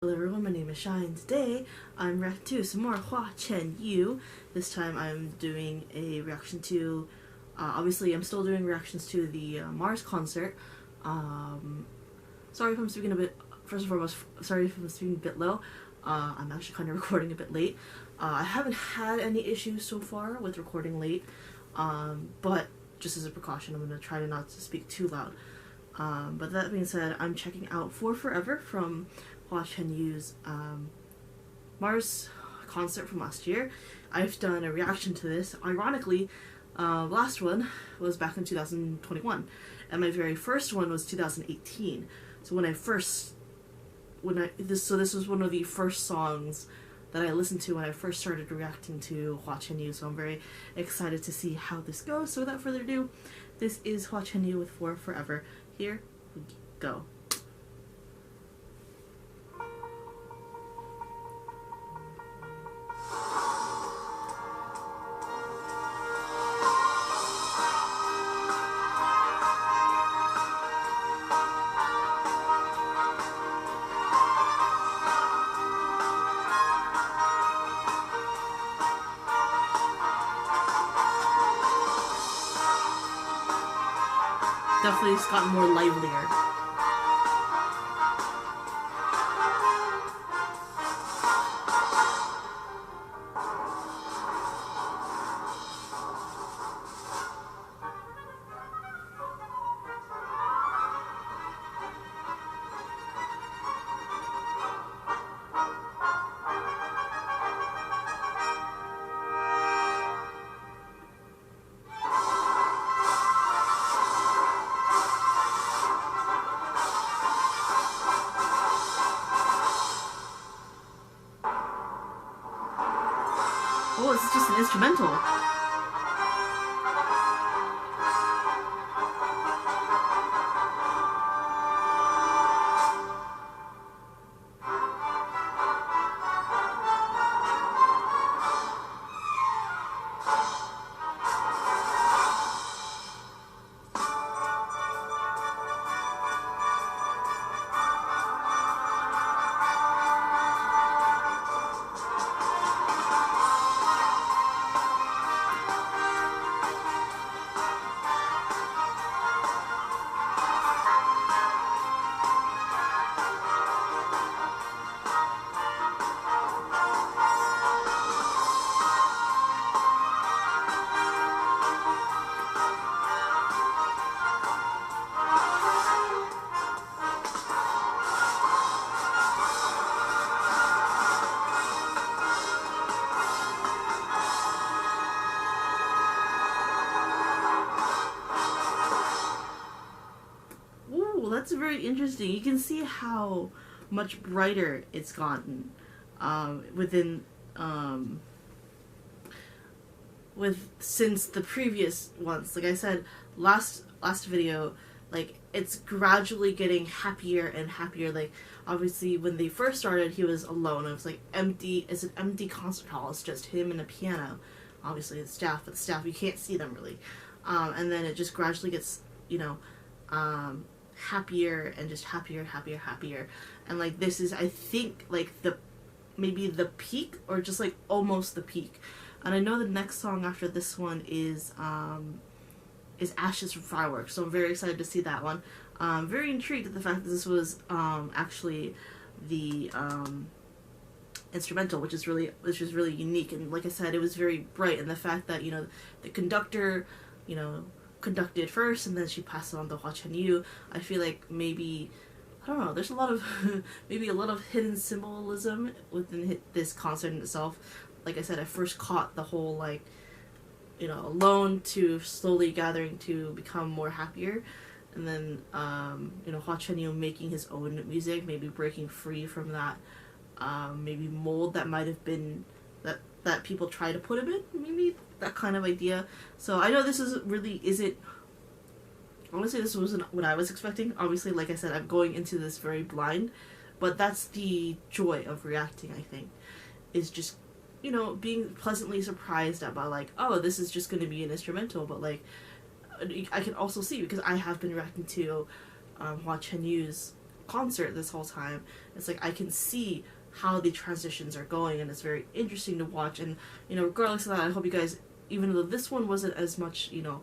Hello everyone, my name is Shai, and today I'm reacting to some more Hua Chenyu. This time I'm doing a reaction to, obviously I'm still doing reactions to the Mars concert. Sorry if I'm speaking a bit, first and foremost, sorry if I'm speaking a bit low. I'm actually kind of recording a bit late. I haven't had any issues so far with recording late, but just as a precaution I'm going to try to not to speak too loud. But that being said, I'm checking out For Forever from Hua Chenyu's Mars concert from last year. I've done a reaction to this. Ironically, last one was back in 2021, and my very first one was 2018. So this was one of the first songs that I listened to when I first started reacting to Hua Chenyu. So I'm very excited to see how this goes. So without further ado, this is Hua Chenyu with For Forever. Here we go. Definitely it's gotten more livelier. Oh, it's just an instrumental. That's very interesting. You can see how much brighter it's gotten since the previous ones. Like I said last video, like it's gradually getting happier and happier. Like obviously when they first started, he was alone. It was like empty. It's an empty concert hall. It's just him and a piano. Obviously the staff, but the staff you can't see them really. And then it just gradually gets, happier and just happier, and like this is, I think, like maybe the peak, or just like almost the peak. And I know the next song after this one is Ashes from Fireworks, so I'm very excited to see that one. Very intrigued at the fact that this was actually the instrumental, which is really unique. And like I said, it was very bright, and the fact that the conductor conducted first and then she passed it on to Hua Chenyu. I feel like maybe, I don't know, there's a lot of maybe a lot of hidden symbolism within this concert in itself. Like I said, I first caught the whole alone to slowly gathering to become more happier, and then Hua Chenyu making his own music, maybe breaking free from that maybe mold that might have been that people try to put him in, maybe that kind of idea. So I know this isn't, honestly, this wasn't what I was expecting. Obviously, like I said, I'm going into this very blind, but that's the joy of reacting, I think, is just, being pleasantly surprised about, like, oh, this is just going to be an instrumental, but, like, I can also see, because I have been reacting to Hua Chenyu's concert this whole time. It's like I can see how the transitions are going, and it's very interesting to watch. And you know, regardless of that, I hope you guys, even though this one wasn't as much, you know,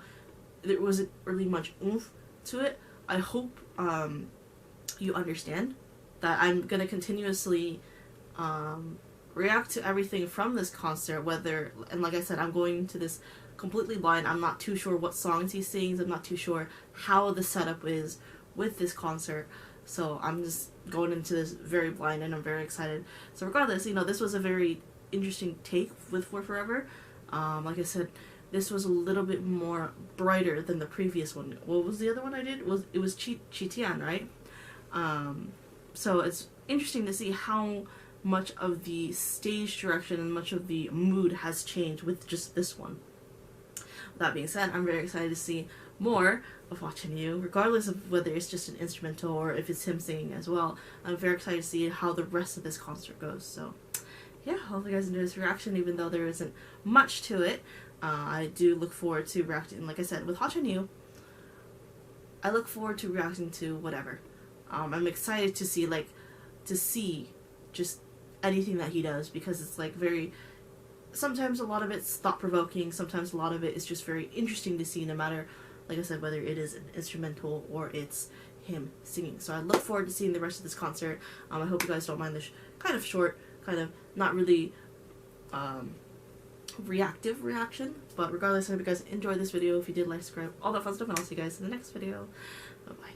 there wasn't really much oomph to it, I hope you understand that I'm gonna continuously react to everything from this concert, whether, and like I said, I'm going into this completely blind. I'm not too sure what songs he sings. I'm not too sure how the setup is with this concert. So I'm just going into this very blind, and I'm very excited. So regardless, you know, this was a very interesting take with For Forever. Like I said, this was a little bit more brighter than the previous one. What was the other one I did? It was Chitian, right? So it's interesting to see how much of the stage direction and much of the mood has changed with just this one. With that being said, I'm very excited to see more of Hua Chenyu, regardless of whether it's just an instrumental or if it's him singing as well. I'm very excited to see how the rest of this concert goes. So yeah, hope you guys enjoy this reaction, even though there isn't much to it. I do look forward to reacting, like I said, with Hua Chenyu. I look forward to reacting to whatever. I'm excited to see just anything that he does, because it's like very, sometimes a lot of it's thought-provoking, sometimes a lot of it is just very interesting to see, no matter, like I said, whether it is an instrumental or it's him singing. So I look forward to seeing the rest of this concert. I hope you guys don't mind this kind of short, kind of not really reactive reaction, but regardless, I hope you guys enjoyed this video. If you did, like, subscribe, all that fun stuff, and I'll see you guys in the next video. Bye bye.